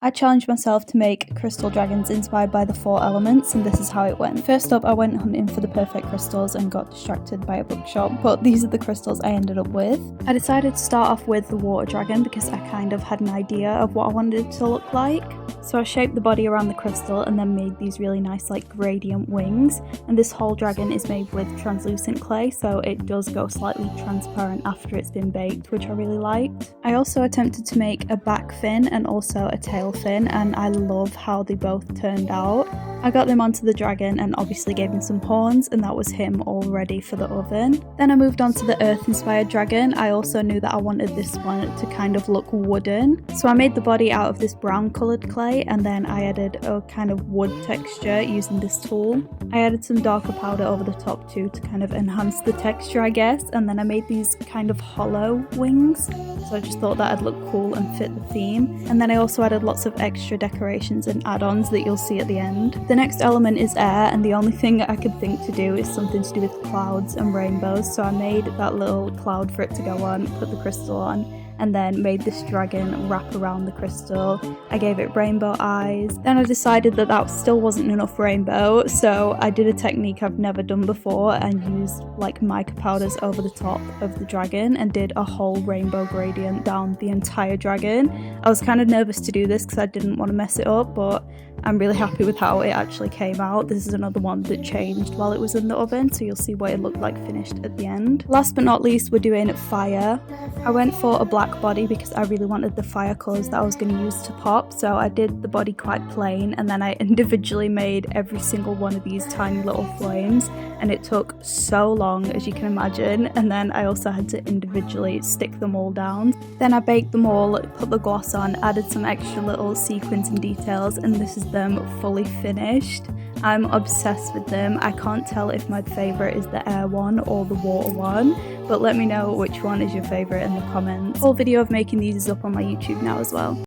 I challenged myself to make crystal dragons inspired by the 4 elements, and this is how it went. First up, I went hunting for the perfect crystals and got distracted by a bookshop, but these are the crystals I ended up with. I decided to start off with the water dragon because I kind of had an idea of what I wanted it to look like. So I shaped the body around the crystal and then made these really nice like gradient wings, and this whole dragon is made with translucent clay, so it does go slightly transparent after it's been baked, which I really liked. I also attempted to make a back fin and also a tail fin, and I love how they both turned out. I got them onto the dragon and obviously gave him some horns, and that was him all ready for the oven. Then I moved on to the earth inspired dragon. I also knew that I wanted this one to kind of look wooden, so I made the body out of this brown coloured clay, and then I added a kind of wood texture using this tool. I added some darker powder over the top too to kind of enhance the texture, I guess, and then I made these kind of hollow wings, so I just thought that'd look cool and fit the theme. And then I also added lots of extra decorations and add-ons that you'll see at the end. The next element is air, and the only thing I could think to do is something to do with clouds and rainbows, so I made that little cloud for it to go on, put the crystal on, and then made this dragon wrap around the crystal. I gave it rainbow eyes. Then I decided that that still wasn't enough rainbow, so I did a technique I've never done before and used like mica powders over the top of the dragon and did a whole rainbow gradient down the entire dragon. I was kind of nervous to do this because I didn't want to mess it up, but I'm really happy with how it actually came out. This is another one that changed while it was in the oven, so you'll see what it looked like finished at the end. Last but not least, we're doing fire. I went for a black body because I really wanted the fire colours that I was going to use to pop, so I did the body quite plain, and then I individually made every single one of these tiny little flames, and it took so long, as you can imagine, and then I also had to individually stick them all down. Then I baked them all, put the gloss on, added some extra little sequins and details, and this is them fully finished. I'm obsessed with them. I can't tell if my favourite is the air one or the water one, but let me know which one is your favourite in the comments. Full video of making these is up on my YouTube now as well.